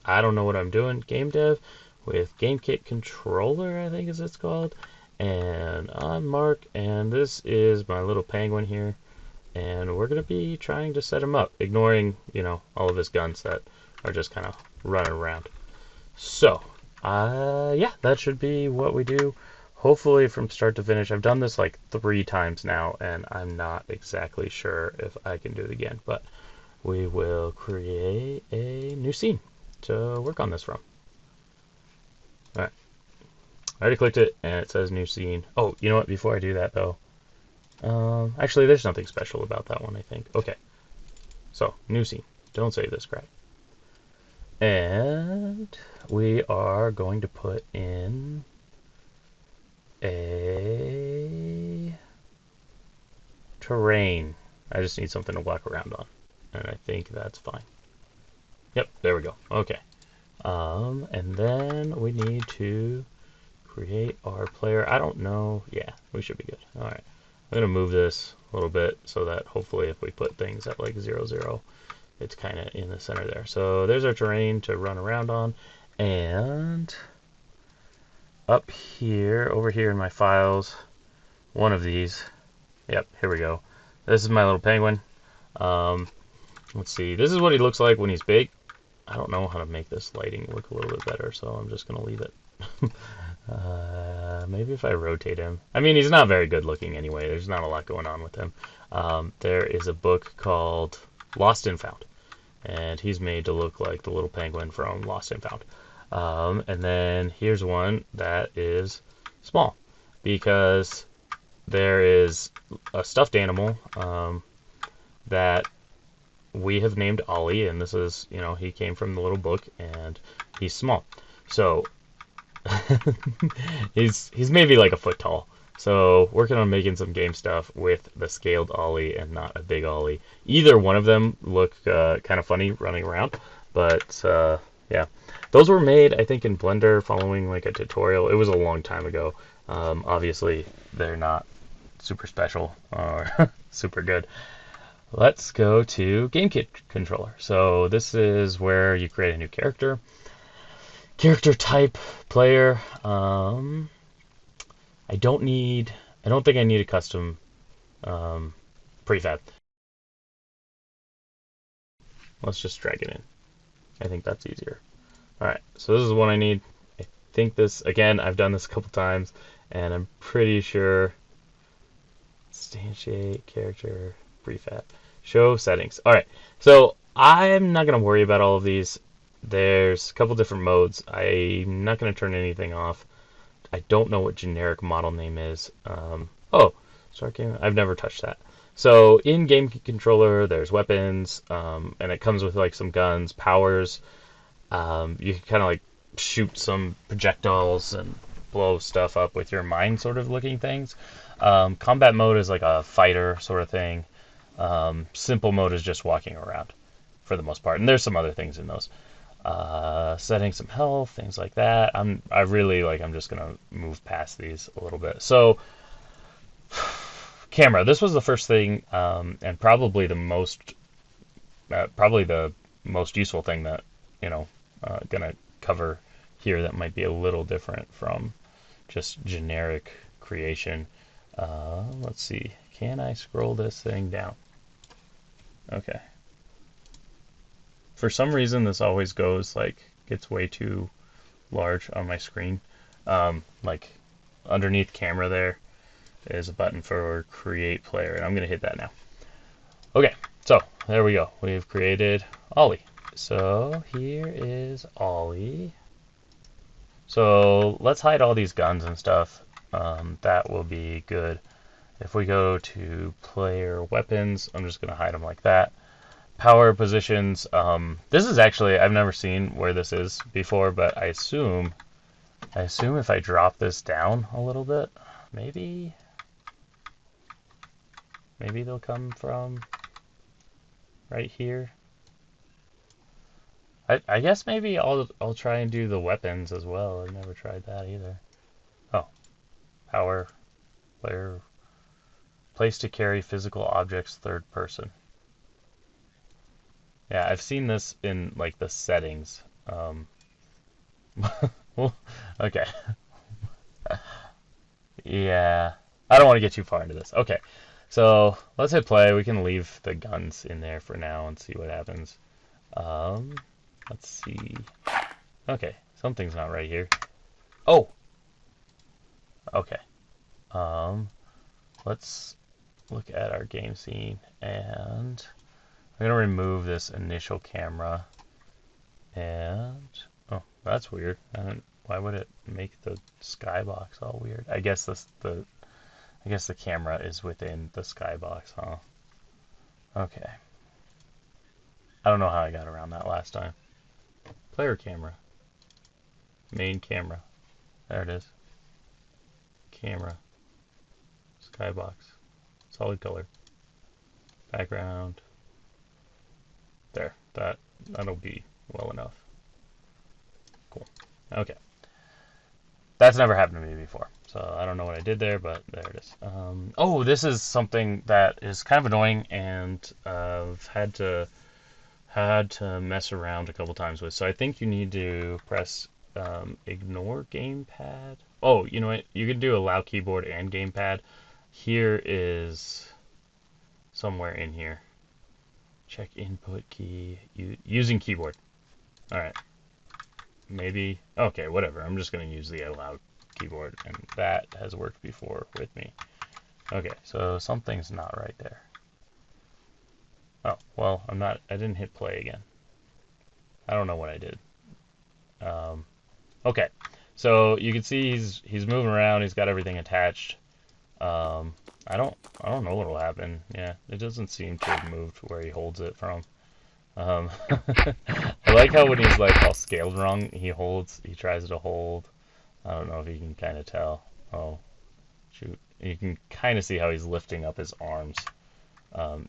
I don't know what I'm doing. Game dev with GameKit controller, I think is it's called. And I'm Mark, and this is my little penguin here. And we're going to be trying to set him up, ignoring, all of his guns that are just kind of running around. So, yeah, that should be what we do. Hopefully from start to finish. I've done this like 3 times now, and I'm not exactly sure if I can do it again. But we will create a new scene to work on this from. Alright, I already clicked it, and it says new scene. Oh, you know what? Before I do that, though, actually, there's nothing special about that one, I think. Okay, so, new scene. Don't save this crap. And we are going to put in a terrain. I just need something to walk around on, and I think that's fine. Yep, there we go. Okay. And then we need to create our player. I don't know. Yeah, we should be good. All right. I'm going to move this a little bit so that hopefully if we put things at like 0, 0, it's kind of in the center there. So there's our terrain to run around on. And up here, over here in my files, one of these. Yep, here we go. This is my little penguin. Let's see. This is what he looks like when he's big. I don't know how to make this lighting look a little bit better, so I'm just going to leave it. Maybe if I rotate him. I mean, he's not very good looking anyway. There's not a lot going on with him. There is a book called Lost and Found, and he's made to look like the little penguin from Lost and Found. And then here's one that is small, because there is a stuffed animal that we have named Ollie, and this is, he came from the little book, and he's small. So he's maybe like a foot tall. So working on making some game stuff with the scaled Ollie and not a big Ollie. Either one of them look kind of funny running around, but yeah, those were made I think in Blender following like a tutorial. It was a long time ago. Obviously they're not super special or super good. Let's go to GameKit controller. So this is where you create a new character. Character type, player. I don't think I need a custom prefab. Let's just drag it in. I think that's easier. Alright, so this is what I need. I think this, again, I've done this a couple times, and I'm pretty sure. Instantiate, character, prefab. Show settings. Alright, so I'm not going to worry about all of these. There's a couple different modes. I'm not going to turn anything off. I don't know what generic model name is. Oh, start game. I've never touched that. So in game controller, there's weapons, and it comes with like some guns, powers. You can kind of like shoot some projectiles and blow stuff up with your mine sort of looking things. Combat mode is like a fighter sort of thing. Simple mode is just walking around for the most part, and there's some other things in those. Setting some health, things like that. I'm just gonna move past these a little bit. So, camera. This was the first thing, and probably the most useful thing that gonna cover here that might be a little different from just generic creation. Let's see. Can I scroll this thing down? Okay. For some reason, this always gets way too large on my screen. Like underneath camera there is a button for create player, and I'm going to hit that now. Okay, so there we go. We've created Ollie. So here is Ollie. So let's hide all these guns and stuff. That will be good. If we go to player weapons, I'm just going to hide them like that. Power positions. This is actually, I've never seen where this is before, but I assume if I drop this down a little bit, maybe they'll come from right here. I guess maybe I'll try and do the weapons as well. I've never tried that either. Oh, power, player, place to carry physical objects, third person. Yeah, I've seen this in like the settings. Um, well, okay. Yeah. I don't want to get too far into this. Okay. So let's hit play. We can leave the guns in there for now and see what happens. Um, let's see. Okay. Something's not right here. Oh! Okay. Um, let's look at our game scene, and I'm gonna remove this initial camera. And oh, that's weird. Why would it make the skybox all weird? I guess the camera is within the skybox, huh? Okay. I don't know how I got around that last time. Player camera. Main camera. There it is. Camera. Skybox. Solid color. Background. There. That'll be well enough. Cool. Okay. That's never happened to me before. So I don't know what I did there, but there it is. Oh, this is something that is kind of annoying, and I've had to mess around a couple times with. So I think you need to press ignore gamepad. Oh, you know what? You can do allow keyboard and gamepad. Here is somewhere in here. Check input key using keyboard. All right. Maybe. Okay, whatever. I'm just going to use the allow keyboard, and that has worked before with me. Okay, so something's not right there. Oh, well, I didn't hit play again. I don't know what I did. Okay, so you can see he's moving around. He's got everything attached. I don't know what'll happen. Yeah, it doesn't seem to have moved where he holds it from. I like how when he's like all scaled wrong, he tries to hold. I don't know if you can kind of tell. Oh, shoot. You can kind of see how he's lifting up his arms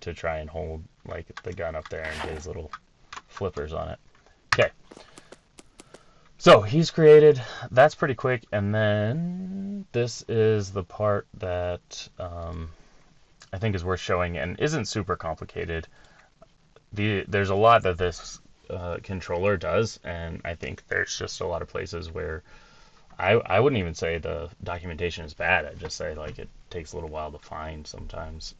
to try and hold like the gun up there and get his little flippers on it. Okay. So he's created. That's pretty quick. And then this is the part that I think is worth showing and isn't super complicated. There's a lot that this controller does, and I think there's just a lot of places where I wouldn't even say the documentation is bad. I'd just say like it takes a little while to find sometimes.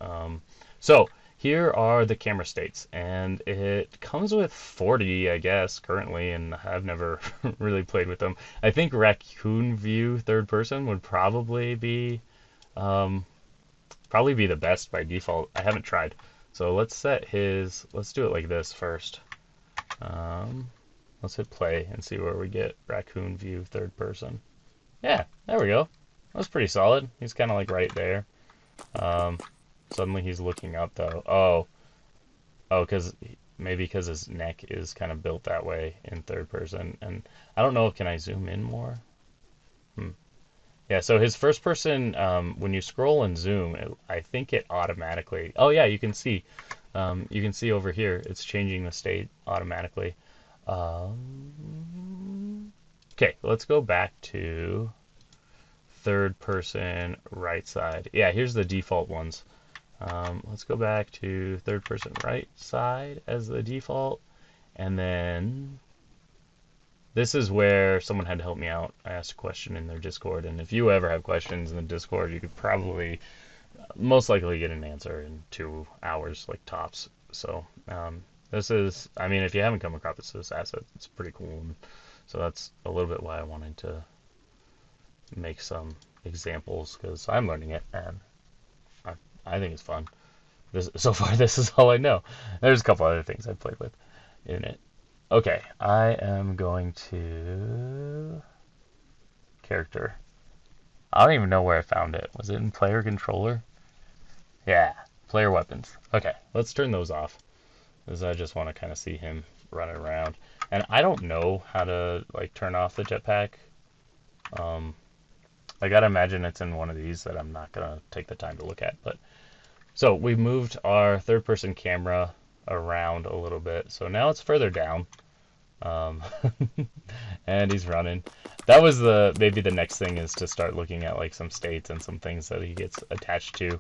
So here are the camera states, and it comes with 40, I guess, currently, and I've never really played with them. I think Racoon View third person would probably be the best by default. I haven't tried. So let's do it like this first. Let's hit play and see where we get Racoon View third person. Yeah, there we go. That's pretty solid. He's kind of like right there. Suddenly he's looking up though. Oh, maybe because his neck is kind of built that way in third person. And I don't know, can I zoom in more? Yeah, so his first person, when you scroll and zoom, I think it automatically. Oh yeah, you can see. You can see over here, it's changing the state automatically. Okay, let's go back to third person right side. Yeah, here's the default ones. Let's go back to third person right side as the default, and then this is where someone had to help me out. I asked a question in their Discord, and if you ever have questions in the Discord, you could probably most likely get an answer in 2 hours, like tops. So this is, I mean, if you haven't come across this asset, it's pretty cool. And so that's a little bit why I wanted to make some examples, because I'm learning it, and I think it's fun. So far, this is all I know. There's a couple other things I've played with in it. Okay, I am going to character. I don't even know where I found it. Was it in player controller? Yeah, player weapons. Okay, let's turn those off, because I just want to kind of see him running around. And I don't know how to like turn off the jetpack. I gotta imagine it's in one of these that I'm not gonna take the time to look at. But so we moved our third-person camera around a little bit, so now it's further down. And he's running. That was maybe the next thing is to start looking at like some states and some things that he gets attached to.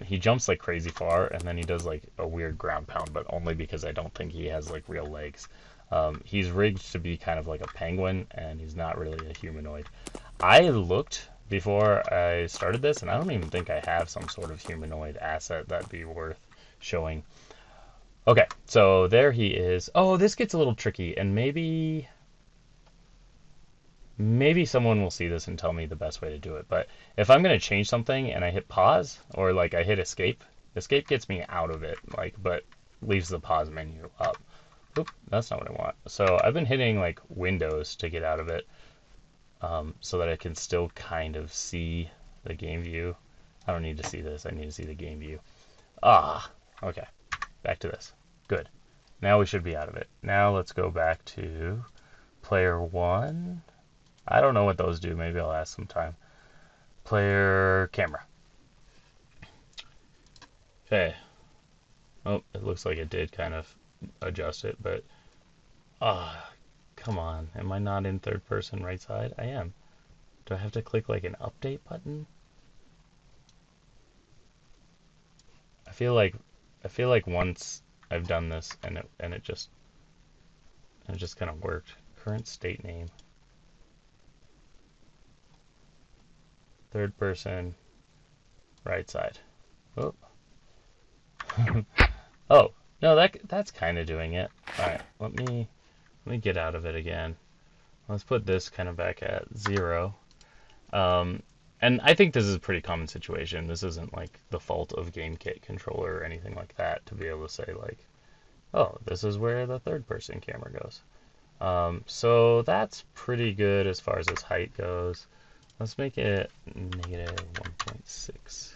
He jumps like crazy far, and then he does like a weird ground pound, but only because I don't think he has like real legs. He's rigged to be kind of like a penguin, and he's not really a humanoid. I looked before I started this, and I don't even think I have some sort of humanoid asset that'd be worth showing. Okay, so there he is. Oh, this gets a little tricky, and maybe someone will see this and tell me the best way to do it. But if I'm gonna change something and I hit pause, or like I hit escape, escape gets me out of it, like, but leaves the pause menu up. Oop, that's not what I want. So I've been hitting like Windows to get out of it, so that I can still kind of see the game view. I don't need to see this. I need to see the game view. Ah, okay. Back to this. Good. Now we should be out of it. Now let's go back to player one. I don't know what those do. Maybe I'll ask sometime. Player camera. Okay. Oh, it looks like it did kind of adjust it, but come on. Am I not in third person right side? I am. Do I have to click like an update button? I feel like once I've done this and it just kind of worked. Current state name. Third person right side. Oh. Oh, no, that's kind of doing it. All right, let me get out of it again. Let's put this kind of back at 0. And I think this is a pretty common situation. This isn't like the fault of GameKit controller or anything like that to be able to say like, oh, this is where the third person camera goes. So that's pretty good as far as its height goes. Let's make it negative 1.6.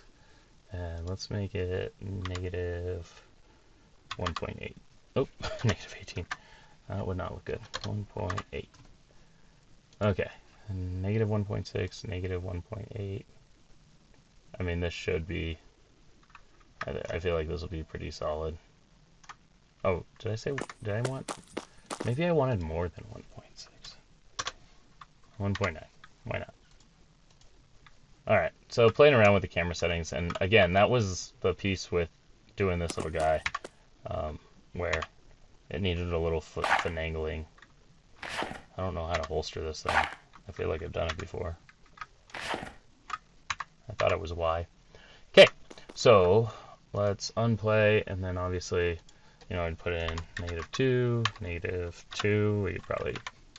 And let's make it negative 1.8. Oh, negative 18. That would not look good. 1.8. Okay. Negative 1.6, negative 1.8. I mean, this should be... I feel like this will be pretty solid. Oh, did I say... Did I want... Maybe I wanted more than 1.6. 1.9. Why not? Alright, so playing around with the camera settings, and again, that was the piece with doing this little guy, where it needed a little finagling. I don't know how to holster this thing. I feel like I've done it before. I thought it was Y. Okay, so let's unplay, and then obviously, you know, I'd put in -2, -2. We could probably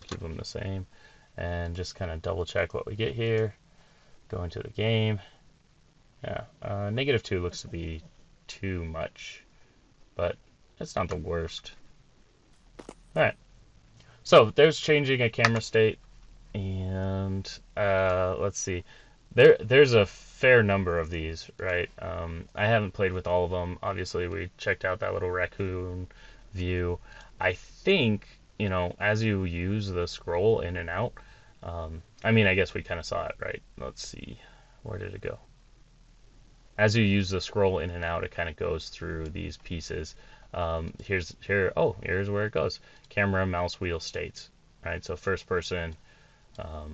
keep them the same, and just kind of double check what we get here. Go into the game. Yeah, -2 looks to be too much, but it's not the worst. Alright, so there's changing a camera state, and let's see. There's a fair number of these, right? I haven't played with all of them. Obviously, we checked out that little Racoon View. I think, you know, as you use the scroll in and out, I mean, I guess we kind of saw it, right? Let's see. Where did it go? As you use the scroll in and out, it kind of goes through these pieces. Here's where it goes. Camera, mouse, wheel states. Right, so first person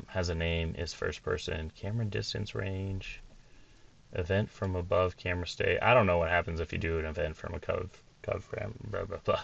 has a name, is first person. Camera distance range. Event from above, camera state. I don't know what happens if you do an event from a cov frame, blah, blah, blah.